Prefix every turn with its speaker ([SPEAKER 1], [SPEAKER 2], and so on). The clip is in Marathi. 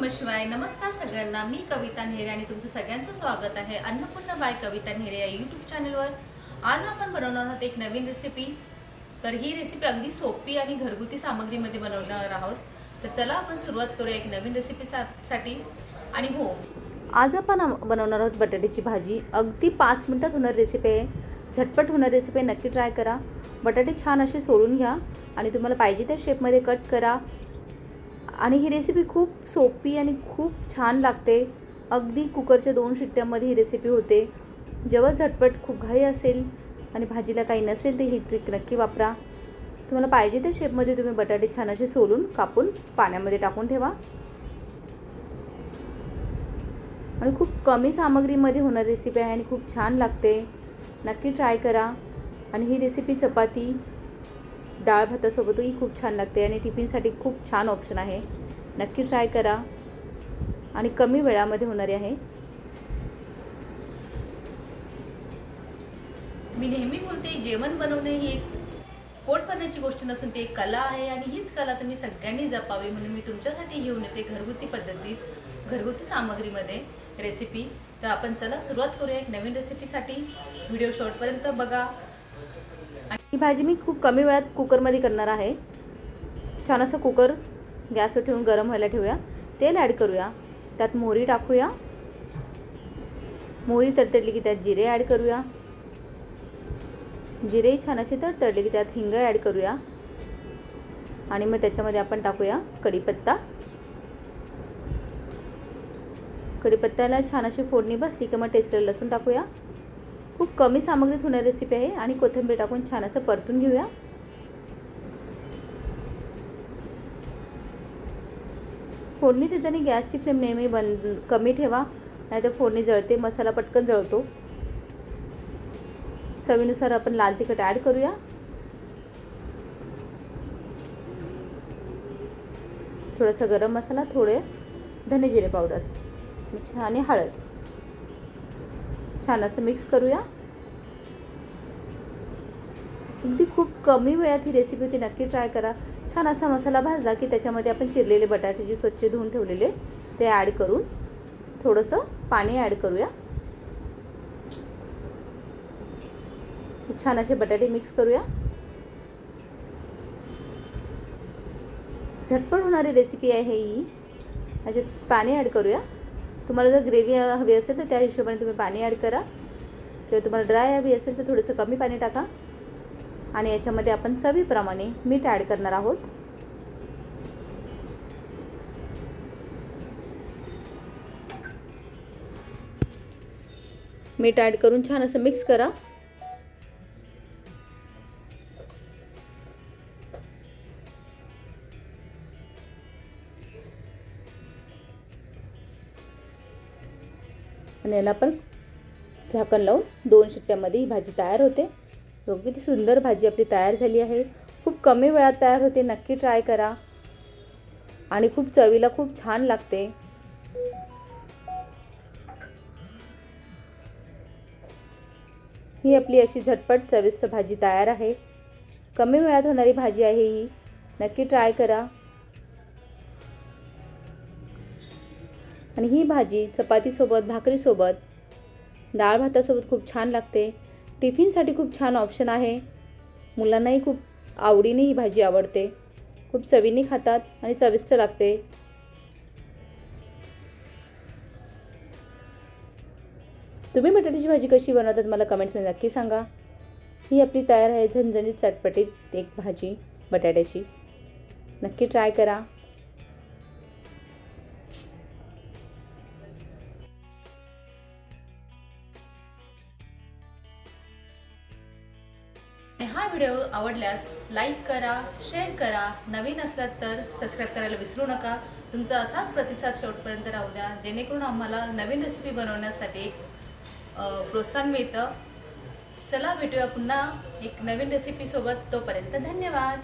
[SPEAKER 1] नमः शिवाय. नमस्कार सगळ्यांना. मी कविता नेहरे आणि तुमचं सगळ्यांचं स्वागत आहे अन्नपूर्णा बाय कविता नेहरे या यूट्यूब चॅनलवर. आज आपण बनवणार आहोत एक नवीन रेसिपी. तर ही रेसिपी अगदी सोपी आणि घरगुती सामग्रीमध्ये बनवणार आहोत. तर चला आपण सुरुवात करूया एक नवीन रेसिपीसाठी. आणि हो, आज आपण बनवणार आहोत बटाट्याची भाजी. अगदी 5 मिनिटात होणार रेसिपी आहे. झटपट होणार रेसिपी आहे. नक्की ट्राय करा. बटाटे छान असे सोलून घ्या आणि तुम्हाला पाहिजे त्या शेपमध्ये कट करा. आणि ही रेसिपी खूप सोपी आणि खूप छान लागते. अगदी कुकरच्या 2 शिट्ट्यामध्ये ही रेसिपी होते. जेव्हा झटपट खूप घाई असेल आणि भाजीला काही नसेल तर ही ट्रिक नक्की वापरा. तुम्हाला पाहिजे त्या शेपमध्ये तुम्ही बटाटे छान असे सोलून कापून पाण्यामध्ये टाकून ठेवा. आणि खूप कमी सामग्रीमध्ये होणारी रेसिपी आहे आणि खूप छान लागते. नक्की ट्राय करा. आणि ही रेसिपी चपाती डाळ भातासोबतही खूप छान लागते आणि टिफिनसाठी खूप छान ऑप्शन आहे. नक्की ट्राय करा. आणि कमी वेळामध्ये होणारी आहे. मी नेहमी बोलते, जेवण बनवणे ही एक पोट भरण्याची गोष्ट नसून ती एक कला आहे आणि हीच कला तुम्ही सगळ्यांनी जपावी म्हणून मी तुमच्यासाठी घेऊन येते घरगुती पद्धतीत घरगुती सामग्रीमध्ये रेसिपी. तर आपण चला सुरुवात करूया एक नवीन रेसिपीसाठी. व्हिडिओ शेवटपर्यंत बघा. ही भाजी मी खूप कमी वेळात कुकरमध्ये करणार आहे. छान असं कुकर गॅसवर ठेवून गरम व्हायला ठेवूया. तेल ॲड करूया. त्यात मोहरी टाकूया. मोहरी तडतडली की त्यात जिरे ॲड करूया. जिरे छान असे तडतडले की त्यात हिंग ॲड करूया. आणि मग त्याच्यामध्ये आपण टाकूया कढीपत्ता. कढीपत्त्याला छान अशी फोडणी बसली की मग टेस्टला लसूण टाकूया. खूप कमी सामग्रीत होणारी रेसिपी आहे. आणि कोथिंबीर टाकून छान असं परतून घेऊया. फोडणी देताना गॅसची फ्लेम नेहमी कमी ठेवा, नाहीतर फोडणी जळते, मसाला पटकन जळतो. चवीनुसार आपण लाल तिखट ॲड करूया. थोडासा गरम मसाला, थोडे धने जिरे पावडर आणि हळद. छान असं मिक्स करूया. अगदी खूप कमी वेळात ही रेसिपी होती. नक्की ट्राय करा. छान असा मसाला भाजला की त्याच्यामध्ये आपण चिरलेले बटाटे जे स्वच्छ धुवून ठेवलेले ते ॲड करून थोडंसं पाणी ॲड करूया. छान असे बटाटे मिक्स करूया. झटपट होणारी रेसिपी आहे ही. याच्यात पाणी ॲड करूया. तुम्हाला जर ग्रेव्ही हवी असेल तर त्या हिशोबाने तुम्ही पाणी ॲड करा, किंवा तुम्हाला ड्राय हवी असेल तर थोडंसं कमी पाणी टाका. आणि याच्यामध्ये आपण चवीप्रमाणे मीठ ॲड करणार आहोत. मीठ ॲड करून छान असं मिक्स करा. आणि याला आपण झाकण लावून 2 शिट्ट्यामध्ये ही भाजी तयार होते. बघा किती सुंदर भाजी आपली तयार झाली आहे. खूप कमी वेळात तयार होते. नक्की ट्राय करा. आणि खूप चवीला खूप छान लागते. ही आपली अशी झटपट चविष्ट भाजी तयार आहे. कमी वेळात होणारी भाजी आहे ही. नक्की ट्राय करा. आणि ही भाजी चपातीसोबत, भाकरीसोबत, डाळ भातासोबत खूप छान लागते. टिफिनसाठी खूप छान ऑप्शन आहे. मुलांनाही खूप आवडीने ही भाजी आवडते. खूप चवीने खातात आणि चविष्ट लागते. तुम्ही बटाट्याची भाजी कशी बनवतात मला कमेंट्समध्ये नक्की सांगा. ही आपली तयार आहे झणझणीत चटपटीत एक भाजी बटाट्याची. नक्की ट्राय करा. हा व्हिडिओ आवडल्यास लाईक करा, शेअर करा. नवीन असलात तर सबस्क्राईब करायला विसरू नका. तुमचा असाच प्रतिसाद शेवटपर्यंत राहू द्या, जेणेकरून आम्हाला नवीन रेसिपी बनवण्यासाठी प्रोत्साहन मिळतं. चला भेटूया पुन्हा एक नवीन रेसिपीसोबत. तोपर्यंत धन्यवाद.